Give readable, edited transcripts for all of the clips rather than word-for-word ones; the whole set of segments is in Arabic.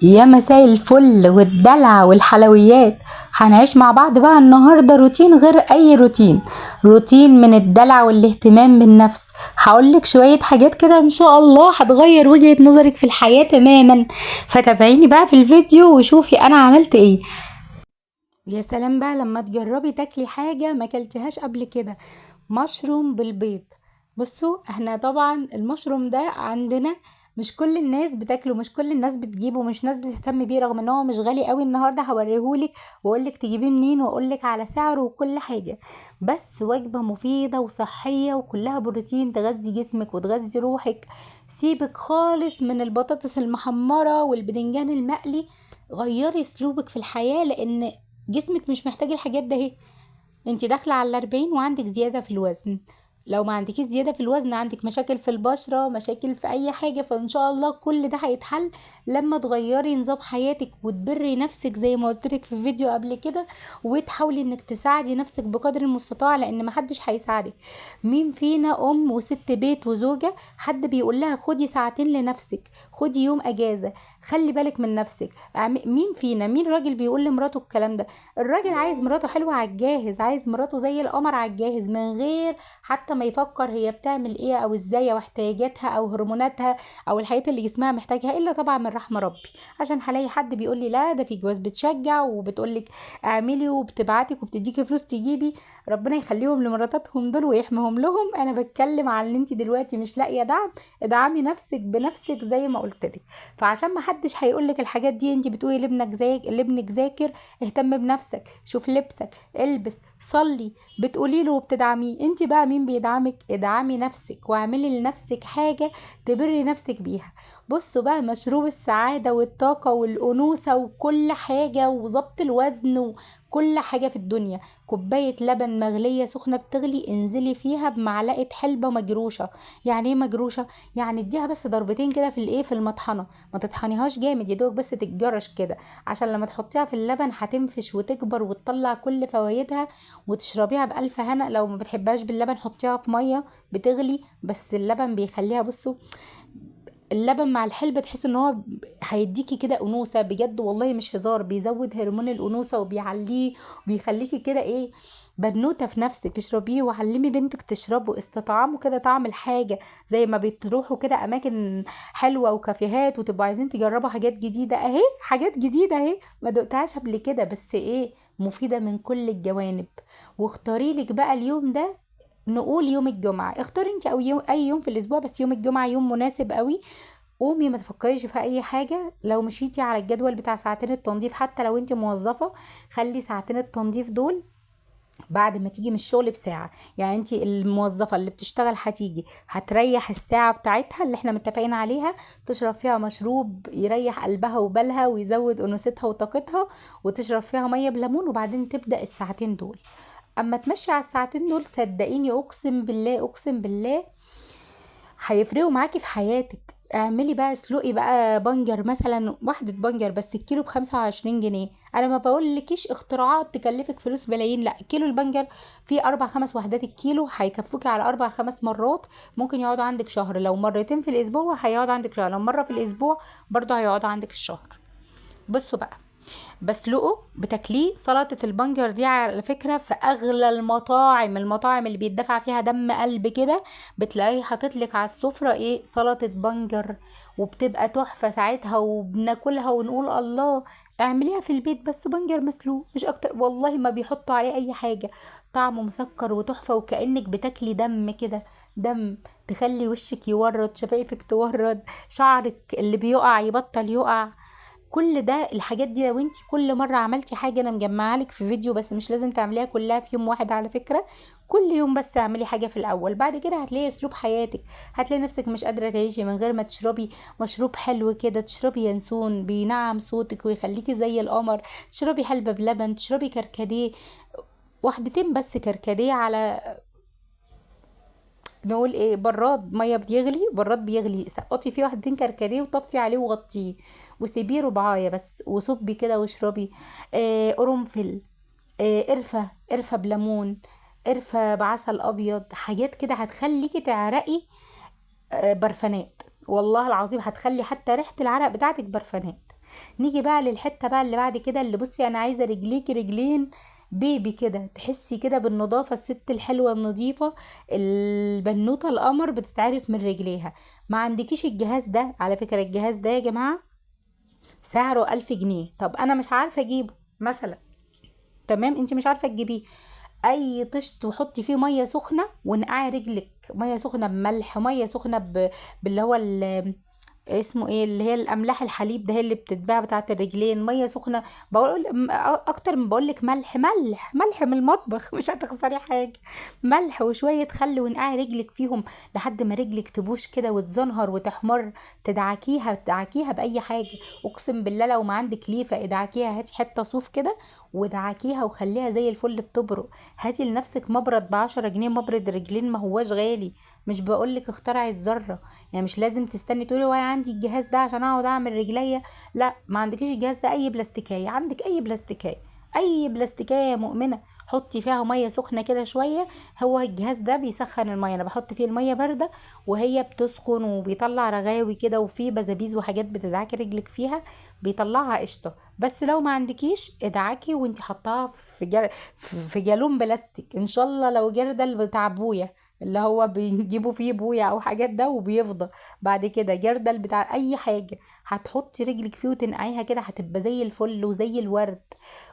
يا مساء الفل والدلع والحلويات. هنعيش مع بعض بقى النهاردة روتين غير أي روتين من الدلع والاهتمام بالنفس. هقولك شوية حاجات كده إن شاء الله هتغير وجهة نظرك في الحياة تماما، فتابعيني بقى في الفيديو وشوفي أنا عملت إيه. يا سلام بقى لما تجربي تاكلي حاجة ما كلتهاش قبل كده، مشروم بالبيض. بصوا احنا طبعا المشروم ده عندنا مش كل الناس بتاكله، مش كل الناس بتجيبه، مش ناس بتهتم بيه، رغم ان هو مش غالي قوي. النهارده هوريهولك واقولك تجيبيه منين واقولك على سعره وكل حاجة. بس وجبة مفيدة وصحية وكلها بروتين تغذي جسمك وتغذي روحك. سيبك خالص من البطاطس المحمرة والبدنجان المقلي، غيري اسلوبك في الحياة لان جسمك مش محتاج الحاجات ده اهي. انت داخله على 40 وعندك زياده في الوزن. لو ما عندكيش زياده في الوزن عندك مشاكل في البشره، مشاكل في اي حاجه، فان شاء الله كل ده هيتحل لما تغيري نظام حياتك وتبري نفسك زي ما قلت لك في فيديو قبل كده، وتحاولي انك تساعدي نفسك بقدر المستطاع لان محدش هيساعدك. مين فينا ام وست بيت وزوجه حد بيقول لها خدي ساعتين لنفسك، خدي يوم اجازه، خلي بالك من نفسك؟ مين فينا، مين راجل بيقول لمراته الكلام ده؟ الراجل عايز مراته حلوة على الجاهز، عايز مراته زي القمر على الجاهز، من غير حتى ما يفكر هي بتعمل ايه او ازاي او احتياجاتها او هرموناتها او الحاجات اللي جسمها محتاجها، الا طبعا من رحم ربي. عشان هلاقي حد بيقول لي لا ده في جواز بتشجع وبتقولك اعملي وبتبعتك وبتديكي فلوس تجيبي. ربنا يخليهم لمراتاتهم دول ويحميهم لهم. انا بتكلم على ان انت دلوقتي مش لاقيه دعم، ادعمي نفسك بنفسك زي ما قلت لك. فعشان ما حدش هيقولك الحاجات دي، انت بتقولي لابنك ذاكر، اهتم بنفسك، شوف لبسك، البس، صلي، بتقولي له وبتدعميه. انت بقى مين بيدعمك؟ ادعمي نفسك واعملي لنفسك حاجة تبري نفسك بيها. بصوا بقى مشروب السعادة والطاقة والأنوثة وكل حاجة وظبط الوزن وكل حاجة في الدنيا، كوباية لبن مغلية سخنة بتغلي، انزلي فيها بمعلقة حلبة مجروشة. يعني ايه مجروشة؟ يعني اديها بس ضربتين كده في الايه، في المطحنة، ما تطحنيهاش جامد، يا دوب بس تتجرش كده، عشان لما تحطيها في اللبن هتنفش وتكبر وتطلع كل فوائدها وتشربيها بألف هنا. لو ما بتحبهاش باللبن حطيها في مية بتغلي، بس اللبن بيخليها، بصوا اللبن مع الحلبة تحس ان هو هيديكي كده انوثة بجد والله مش هزار، بيزود هرمون الانوثة وبيعليه وبيخليكي كده ايه، بنوتة في نفسك. اشربيه وعلمي بنتك تشربه، استطعموا كده طعم الحاجة. زي ما بتروحوا كده اماكن حلوة وكافيهات وتبقوا عايزين تجربوا حاجات جديدة، اهي حاجات جديدة اهي ما دقتهاش قبل كده، بس ايه، مفيدة من كل الجوانب. واختاري لك بقى اليوم ده، نقول يوم الجمعة، اختاري انت او يوم اي يوم في الاسبوع، بس يوم الجمعة يوم مناسب قوي. قومي ما تفكريش في اي حاجة. لو مشيتي على الجدول بتاع ساعتين التنظيف، حتى لو انت موظفة، خلي ساعتين التنظيف دول بعد ما تيجي من الشغل بساعة. يعني انت الموظفة اللي بتشتغل هتيجي هتريح الساعة بتاعتها اللي احنا متفقين عليها، تشرب فيها مشروب يريح قلبها وبالها ويزود انوثتها وطاقتها، وتشرب فيها مية بليمون، وبعدين تبدأ الساعتين دول. اما تمشي على الساعتين دول صدقيني اقسم بالله اقسم بالله هيفرقوا معاكي في حياتك. اعملي بقى، اسلقي بقى بنجر مثلا، واحدة بنجر بس الكيلو ب25 جنيه. انا ما بقولكيش اختراعات تكلفك فلوس بلايين، لا، كيلو البنجر فيه 4 5 وحدات، الكيلو هيكفوكي على 4 5 مرات. ممكن يقعدوا عندك شهر، لو مرتين في الاسبوع هيقعد عندك شهر، لو مرة في الاسبوع برضه هيقعد عندك الشهر. بصوا بقى، بسلقه بتاكليه. سلطة البنجر دي على فكرة في اغلى المطاعم اللي بيدفع فيها دم قلب كده، بتلاقيه حاططلك على السفرة ايه، سلطة بنجر، وبتبقى تحفة ساعتها وبناكلها ونقول الله. اعمليها في البيت بس بنجر مسلوق مش اكتر، والله ما بيحطوا عليه اي حاجة، طعمه مسكر وتحفة وكأنك بتاكلي دم كده، دم. تخلي وشك يورد، شفايفك تورد، شعرك اللي بيقع يبطل يقع. كل ده الحاجات دي لو انت كل مرة عملتي حاجة، انا مجمعها لك في فيديو، بس مش لازم تعمليها كلها في يوم واحد على فكرة. كل يوم بس اعملي حاجة في الاول، بعد كده هتلاقي اسلوب حياتك، هتلاقي نفسك مش قادرة تعيشي من غير ما تشربي مشروب حلو كده. تشربي ينسون بينعم صوتك ويخليكي زي القمر، تشربي حلبة بلبن، تشربي كركديه، واحدتين بس كركديه على، نقول ايه، براد بيغلي، سقطي فيه واحدتين كركديه وطفي عليه وغطيه وسيبيه ربعايه بس، وصبي كده واشربي. قرنفل، قرفة بليمون، قرفة بعسل ابيض، حاجات كده هتخليكي تعرقي. برفانات، والله العظيم هتخلي حتى ريحة العرق بتاعتك برفانات. نيجي بقى للحته بقى اللي بعد كده، اللي بصي انا عايزه رجليكي رجلين بيبي كده، تحسي كده بالنظافه، الست الحلوه النظيفه البنوته القمر بتتعرف من رجليها. ما عندكيش الجهاز ده؟ على فكره الجهاز ده يا جماعه سعره 1000 جنيه. طب انا مش عارفه اجيبه مثلا، تمام، انت مش عارفه تجيبيه، اي طشت وحطي فيه ميه سخنه ونقعي رجلك، ميه سخنه بملح، ميه سخنه باللي هو اسمه ايه، اللي هي الاملاح الحليب ده، هي اللي بتتباع بتاعه الرجلين، ميه سخنه. بقول اكتر من بقولك ملح، ملح من المطبخ، مش هتخسري حاجه. ملح وشويه خل ونقعي رجلك فيهم لحد ما رجلك تبوش كده وتزنهر وتحمر. تدعكيها باي حاجه، اقسم بالله لو ما عندك ليفه ادعكيها، هاتي حته صوف كده ودعكيها وخليها زي الفل بتبرق. هاتي لنفسك مبرد ب10 جنيه، مبرد رجلين ما هواش غالي. مش بقولك اخترعي الذره، يعني مش لازم تستني تقولي وانا عندي الجهاز ده عشان اقعد اعمل رجليا. لا، ما عندكيش الجهاز ده، اي بلاستيكايه عندك، اي بلاستيكايه، اي بلاستيكايه مؤمنه حطي فيها ميه سخنه كده شويه. هو الجهاز ده بيسخن الميه، انا بحط فيه الميه بارده وهي بتسخن وبيطلع رغاوي كده وفيه بزابيز وحاجات بتدعكي رجلك فيها، بيطلعها قشطه. بس لو ما عندكيش ادعكي وانت حطاها في جالون بلاستيك، ان شاء الله لو جردل بتاع بويا اللي هو بيجيبوا فيه بويا او حاجات ده وبيفضى. بعد كده جردل بتاع اي حاجه، هتحطي رجلك فيه وتنقعيها كده، هتبقى زي الفل وزي الورد.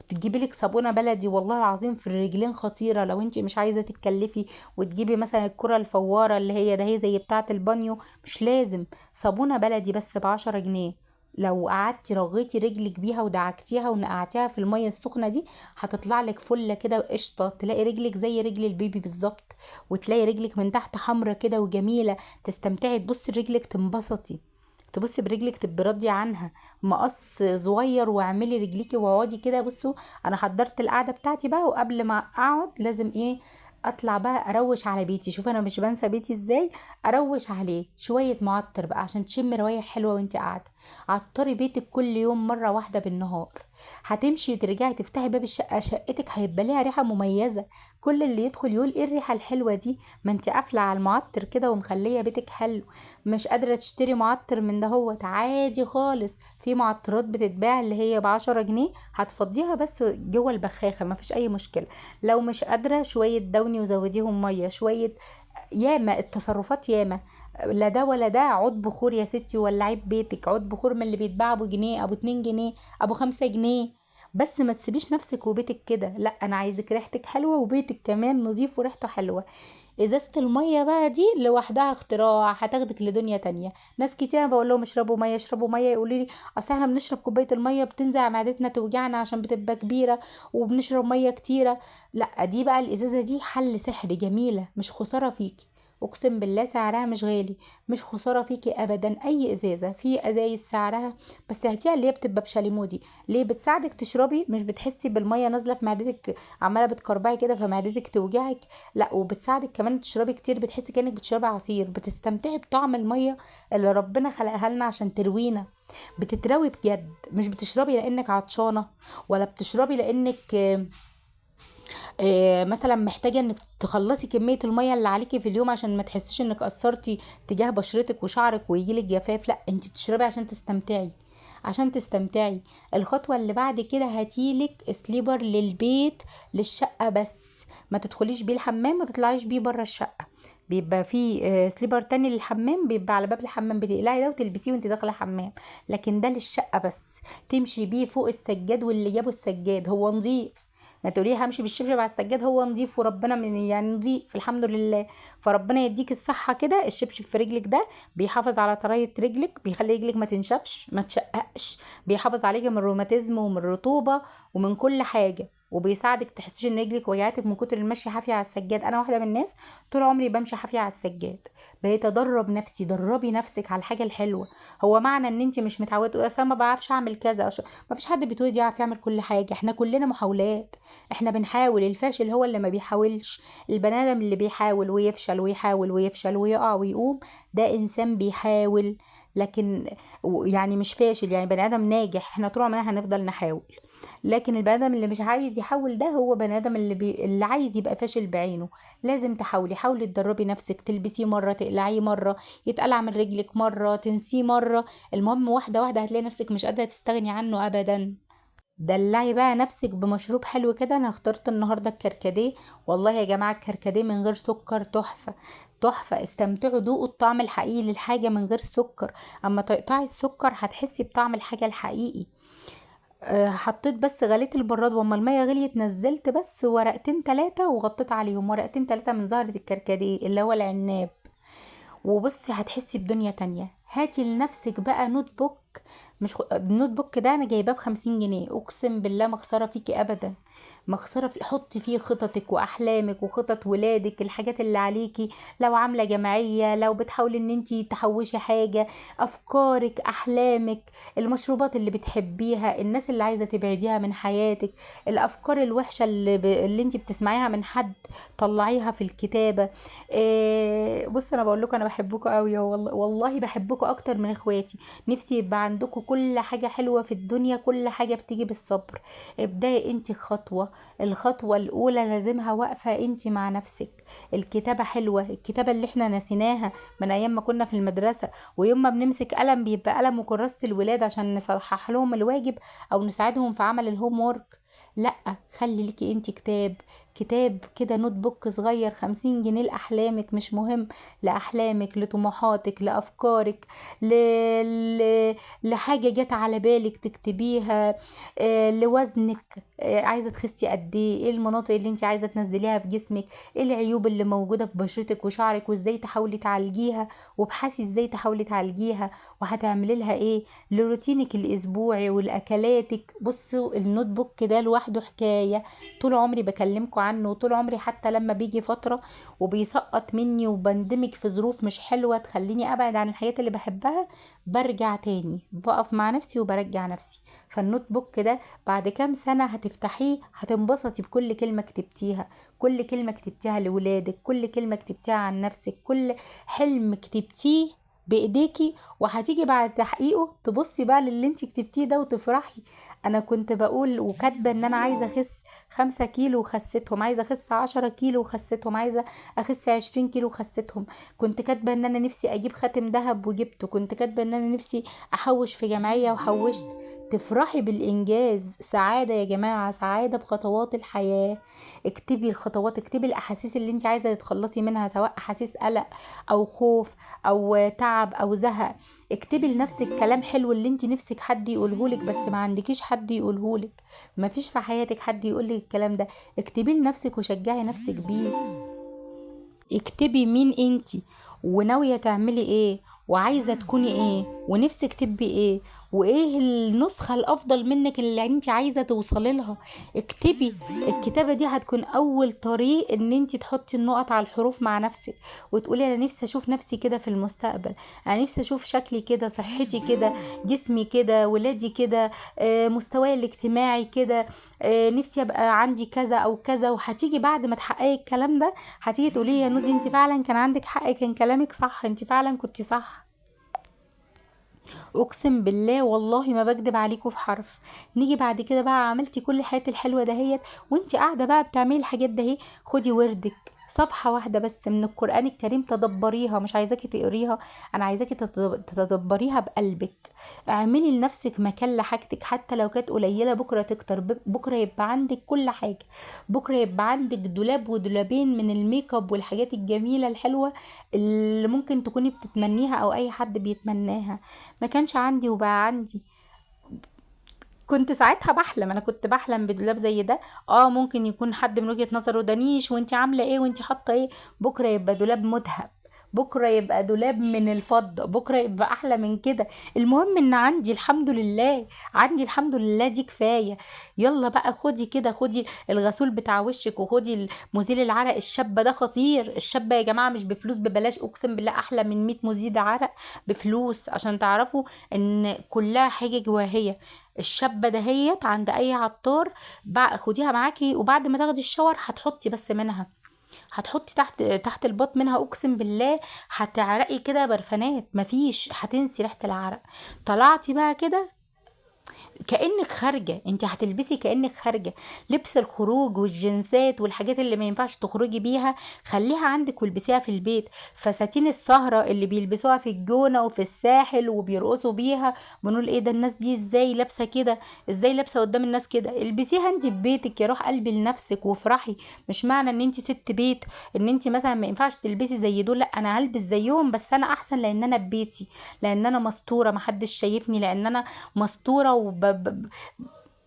وتجيبي لك صابونه بلدي والله العظيم في الرجلين خطيره، لو انت مش عايزه تتكلفي وتجيبي مثلا الكره الفواره اللي هي ده، هي زي بتاعه البانيو، مش لازم. صابونه بلدي بس ب10 جنيه، لو قعدتي رغيتي رجلك بيها ودعكتيها ونقعتيها في الميه السخنه دي، هتطلع لك فله كده قشطه، تلاقي رجلك زي رجل البيبي بالظبط، وتلاقي رجلك من تحت حمرة كده وجميله، تستمتعي، تبصي رجلك تنبسطي، تبصي برجلك تبقي راضيه عنها. مقص صغير واعملي رجليكي واقعدي كده. بصوا انا حضرت القعده بتاعتي بقى، وقبل ما اقعد لازم ايه، اطلع بقى اروش على بيتي. شوف انا مش بنسى بيتي ازاي، اروش عليه شويه معطر بقى عشان تشمي روايح حلوه وانت قاعده. عطري بيتك كل يوم مره واحده بالنهار، هتمشي ترجعي تفتحي باب الشقه، شقتك هيبقى ليها ريحه مميزه، كل اللي يدخل يقول ايه الريحه الحلوه دي، ما انت قافله على المعطر كده ومخليه بيتك حلو. مش قادره تشتري معطر من ده، هو عادي خالص، في معطرات بتتباع اللي هي ب10 جنيه، هتفضيها بس جوه البخاخه، مفيش اي مشكله. لو مش قادره شويه دوني وزوديهم ميه شويه، ياما التصرفات ياما. لا ده ولا ده، عود بخور يا ستي، ولعي بيتك عود بخور من اللي بيتباع ابو جنيه، ابو 2 جنيه، ابو 5 جنيه. بس ما تسيبيش نفسك وبيتك كده، لا انا عايزك ريحتك حلوه وبيتك كمان نظيف وريحته حلوه. ازازه الميه بقى دي لوحدها اختراع، هتاخدك لدنيا تانية. ناس كتير انا بقول لهم اشربوا ميه، اشربوا ميه، يقولوا لي اصل احنا بنشرب كوبايه الميه بتنزع معدتنا توجعنا عشان بتبقى كبيره وبنشرب ميه كتيره. لا دي بقى الازازه دي حل سحري، جميله، مش خساره فيكي، اقسم بالله سعرها مش غالي، مش خساره فيكي ابدا. اي ازازه، في ازايز سعرها، بس هاتيها اللي هي بتبقى بشاليمو دي، ليه بتساعدك تشربي، مش بتحسي بالميه نازله في معدتك عماله بتكربعي كده فمعدتك توجعك، لا وبتساعدك كمان تشربي كتير، بتحسي كانك بتشربي عصير، بتستمتعي بطعم الميه اللي ربنا خلقها لنا عشان تروينا. بتتروي بجد، مش بتشربي لانك عطشانه، ولا بتشربي لانك مثلا محتاجه انك تخلصي كميه الميه اللي عليكي في اليوم عشان ما تحسيش انك قصرتي تجاه بشرتك وشعرك ويجيلك جفاف، لا انت بتشربي عشان تستمتعي، عشان تستمتعي. الخطوة اللي بعد كده هاتيلك سليبر للبيت، للشقة بس، ما تدخليش بيه الحمام، ما تطلعيش بيه بره الشقة. بيبقى فيه سليبر تاني للحمام، بيبقى على باب الحمام، بتقلعي ده وتلبسيه وانت داخله حمام، لكن ده للشقة بس، تمشي بيه فوق السجاد، واللي جابه السجاد هو نظيف. ما تقوليه همشي بالشبشب على السجاد، هو نظيف وربنا من يعني نظيف الحمد لله. فربنا يديك الصحة كده، الشبشب في رجلك ده بيحافظ على طرية رجلك، بيخلي رجلك ما تنشفش ما تشققش، بيحافظ عليك من الروماتيزم ومن الرطوبة ومن كل حاجة، وبيساعدك تحسيش ان رجلك وجعتك من كتر المشي حافيه على السجاد. انا واحده من الناس طول عمري بمشي حافيه على السجاد، بقيت ادرب نفسي. دربي نفسك على الحاجه الحلوه، هو معنى ان انت مش متعوده تقولي اصل ما بعرفش اعمل كذا ما فيش حد بيتولد يعرف يعمل كل حاجه، احنا كلنا محاولات، احنا بنحاول. الفاشل هو اللي ما بيحاولش، البني ادم اللي بيحاول ويفشل ويحاول ويفشل ويقع ويقوم، ده انسان بيحاول. لكن يعني مش فاشل، يعني بني ادم ناجح، احنا طول عمرنا هنفضل نحاول. لكن البني ادم اللي مش عايز يحاول ده هو بني ادم اللي عايز يبقى فاشل بعينه. لازم تحاولي، حاولي تدربي نفسك، تلبسيه مره، تقلعيه مره، يتقلع من رجلك مره، تنسيه مره. المهم واحده واحده هتلاقي نفسك مش قادره تستغني عنه ابدا. دلعي بقى نفسك بمشروب حلو كده. انا اخترت النهارده الكركديه. والله يا جماعه الكركديه من غير سكر تحفه. تحفه، استمتعوا، دوقوا الطعم الحقيقي للحاجه من غير سكر. اما تقطعي السكر هتحسي بطعم الحاجه الحقيقي. حطيت بس، غليت البراد، واما الميه غليت نزلت بس ورقتين تلاتة وغطيت عليهم ورقتين تلاتة من زهرة الكركديه اللي هو العناب. وبصي هتحسي بدنيا تانية. هاتي لنفسك بقى نوت بوك. مش النوت بوك ده انا جايباه ب50 جنيه، اقسم بالله ما خساره فيكي ابدا. ما خساره حطي فيه خططك واحلامك وخطط ولادك، الحاجات اللي عليكي، لو عامله جمعيه، لو بتحاولي ان انتي تحوشي حاجه، افكارك، احلامك، المشروبات اللي بتحبيها، الناس اللي عايزه تبعديها من حياتك، الافكار الوحشه اللي انتي بتسمعيها من حد، طلعيها في الكتابه. بص انا بقول لكم انا بحبكم قوي، والله والله بحبكم اكتر من اخواتي. نفسي يبقى عندكم كل حاجه حلوه في الدنيا، كل حاجه بتيجي بالصبر. ابداي انت خطوه. الخطوه الاولى لازمها واقفه انت مع نفسك. الكتابه حلوه، الكتابه اللي احنا نسيناها من ايام ما كنا في المدرسه. ويوم ما بنمسك قلم بيبقى قلم وكراسه الولاد عشان نصحح لهم الواجب او نساعدهم في عمل الهوم وورك. لا، خلي ليكي انت كتاب. كتاب كده، نوت بوك صغير، 50 جنيه لأحلامك، مش مهم، لأحلامك، لطموحاتك، لأفكارك، ل... لحاجة جت على بالك تكتبيها، لوزنك، عايزة تخسي قد ايه المناطق اللي انت عايزة تنزليها في جسمك، ايه العيوب اللي موجودة في بشرتك وشعرك وازاي تحاولي تعالجيها، وابحثي ازاي تحاولي تعالجيها وهتعملي لها ايه، لروتينك الاسبوعي ولاكلاتك. بصوا النوت بوك ده لوحده حكاية. طول عمري بكلمكم عنه، وطول عمري حتى لما بيجي فترة وبيسقط مني وبندمج في ظروف مش حلوة تخليني ابعد عن الحاجات اللي بحبها، برجع تاني، بقف مع نفسي وبرجع نفسي. فالنوت بوك ده بعد كام سنة هتفتحيه هتنبسطي بكل كلمة كتبتيها، كل كلمة كتبتيها لولادك، كل كلمة كتبتيها عن نفسك، كل حلم كتبتيه بايديكي، وهتيجي بعد تحقيقه تبصي بقى للي انت كتبتيه ده وتفرحي. انا كنت بقول وكاتبه ان انا عايزه اخس 5 كيلو وخستهم، عايزه اخس 10 كيلو وخستهم، عايزه اخس 20 كيلو وخستهم. كنت كاتبه ان انا نفسي اجيب خاتم ذهب وجبته، كنت كاتبه ان انا نفسي احوش في جمعيه وحوشت. تفرحي بالانجاز. سعاده يا جماعه، سعاده بخطوات الحياه. اكتبي الخطوات، اكتبي الاحاسيس اللي انت عايزه تتخلصي منها، سواء احاسيس قلق او خوف او تعب او زهق. اكتبي لنفسك كلام حلو اللي انت نفسك حد يقولهولك بس ما عندكيش حد يقولهولك. ما فيش في حياتك حد يقولك الكلام ده، اكتبي لنفسك وشجعي نفسك بيه. اكتبي مين انتي، وناوية تعملي ايه، وعايزة تكوني ايه، ونفسك تبقي ايه، وايه النسخة الافضل منك اللي انتي عايزة توصلي لها. اكتبي. الكتابة دي هتكون اول طريق ان انتي تحطي النقط على الحروف مع نفسك، وتقولي انا نفسي اشوف نفسي كده في المستقبل، انا نفسي اشوف شكلي كده، صحتي كده، جسمي كده، ولادي كده، مستواي الاجتماعي كده، نفسي ابقى عندي كذا او كذا. وهتيجي بعد ما تحققي الكلام ده هتيجي تقولي يا نودي انت فعلا كان عندك حق، كان كلامك صح، انت فعلا كنت صح. اقسم بالله والله ما بكدب عليكم في حرف. نيجي بعد كده بقى عملتي كل الحاجات الحلوه دهيت، وانت قاعده بقى بتعملي الحاجات دهي، خدي وردك، صفحة واحدة بس من القرآن الكريم تدبريها، مش عايزاكي تقريها، أنا عايزاكي تتدبريها بقلبك. اعملي لنفسك مكان لحاجتك حتى لو كانت قليلة، بكرة تكتر، بكرة يبقى عندك كل حاجة. بكرة يبقى عندك دولاب ودولابين من الميك اب والحاجات الجميلة الحلوة اللي ممكن تكوني بتتمنيها أو أي حد بيتمناها. ما كانش عندي وبقى عندي. كنت ساعتها بحلم، انا كنت بحلم بدولاب زي ده. ممكن يكون حد من وجهة نظره ده نيش، وانت عامله ايه وانت حاطه ايه. بكره يبقى دولاب مذهب، بكره يبقى دولاب من الفضة، بكره يبقى احلى من كده. المهم ان عندي الحمد لله، عندي الحمد لله، دي كفايه. يلا بقى خدي كده، خدي الغسول بتاع وشك، وخدي مزيل العرق. الشابه ده خطير، الشابه يا جماعه مش بفلوس، ببلاش، اقسم بالله احلى من 100 مزيل عرق بفلوس، عشان تعرفوا ان كلها حاجه جواهيه. الشابه دهيت عند اي عطار بقى، خديها معاكي، وبعد ما تاخدي الشاور هتحطي بس منها، هتحطي تحت الباط منها، اقسم بالله هتعرقي كده برفانات، مفيش، هتنسي ريحه العرق. طلعتي بقى كده كأنك خارجة، انت هتلبسي كأنك خارجة. لبس الخروج والجنسات والحاجات اللي ما ينفعش تخرجي بيها خليها عندك والبسيها في البيت. فساتين السهرة اللي بيلبسوها في الجونة وفي الساحل وبيرقصوا بيها، بنقول ايه ده، الناس دي ازاي لابسة كده، ازاي لابسة قدام الناس كده؟ البسيها انت في بيتك يا روح قلبي لنفسك وافرحي. مش معنى ان انت ست بيت ان انت مثلا ما ينفعش تلبسي زي دول، لا انا هلبس زيهم بس انا احسن لان انا في بيتي، لان انا مستورة محدش شايفني، لان انا مستورة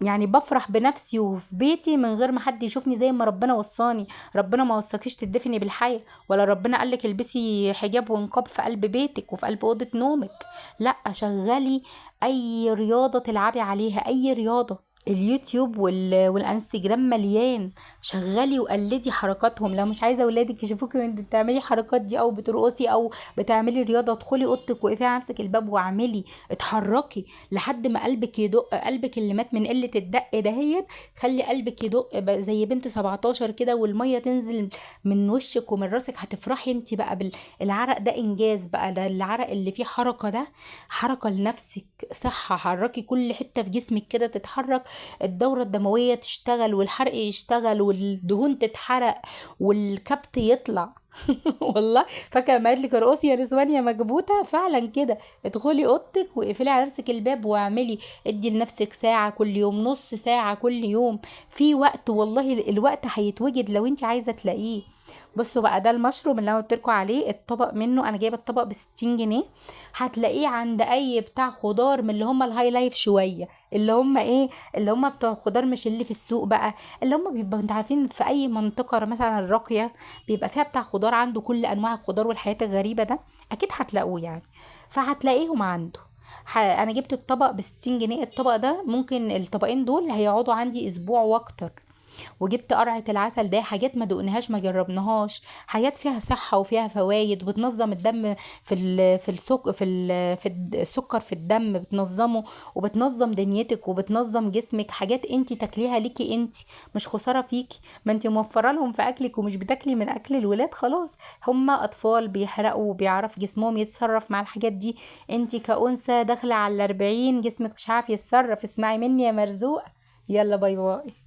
يعني بفرح بنفسي وفي بيتي من غير ما حد يشوفني زي ما ربنا وصاني. ربنا ما وصاكيش تدفني بالحياة، ولا ربنا قالك البسي حجاب ونقاب في قلب بيتك وفي قلب اوضه نومك. لا، شغلي اي رياضة تلعبي عليها، اي رياضة. اليوتيوب والانستجرام مليان، شغلي وقلدي حركاتهم. لو مش عايزه اولادك يشوفوكي وانت بتعملي الحركات دي او بترقصي او بتعملي رياضه، ادخلي اوضتك وقفي على نفسك الباب واعملي، اتحركي لحد ما قلبك يدق. قلبك اللي مات من قله الدق دهيت، خلي قلبك يدق زي بنت 17 كده، والميه تنزل من وشك ومن راسك، هتفرحي انت بقى بالعرق ده. انجاز بقى ده، العرق اللي فيه حركه ده حركه لنفسك، صحه. حركي كل حته في جسمك كده تتحرك، الدورة الدموية تشتغل والحرق يشتغل والدهون تتحرق والكبت يطلع. والله فاكره ما قالت لك ارقصي يا نسوان يا مكبوته، فعلا كده. ادخلي اوضتك واقفلي على نفسك الباب واعملي، ادي لنفسك ساعه كل يوم، نص ساعه كل يوم. في وقت والله، الوقت هيتوجد لو انت عايزه تلاقيه. بصوا بقى، ده المشروم اللي انا قلت لكم عليه، الطبق منه انا جايبه الطبق ب60 جنيه. هتلاقيه عند اي بتاع خضار من اللي هم الهاي لايف شويه، اللي هم ايه، اللي هم بتوع خضار مش اللي في السوق بقى، اللي هم بيبقوا انت عارفين في اي منطقه مثلا الراقيه بيبقى فيها بتاع خضار عنده كل انواع الخضار والحياة الغريبة ده، اكيد هتلاقوه يعني. فهتلاقيهم عنده. انا جبت الطبق ب60 جنيه، الطبق ده ممكن الطبقين دول هيقعدوا عندي اسبوع واكتر. وجبت قرعة العسل، ده حاجات ما دقناهاش ما جربناهاش، حاجات فيها صحة وفيها فوائد وبتنظم الدم في السكر في الدم بتنظمه، وبتنظم دنيتك وبتنظم جسمك. حاجات انت تاكليها ليكي انت، مش خسارة فيكي. ما انت موفرة لهم في اكلك ومش بتاكلي من اكل الولاد، خلاص. هما اطفال بيحرقوا وبيعرف جسمهم يتصرف مع الحاجات دي. انت كأنثى داخلة على 40 جسمك مش عارف يتصرف، اسمعي مني يا مرزوقة. يلا باي باي.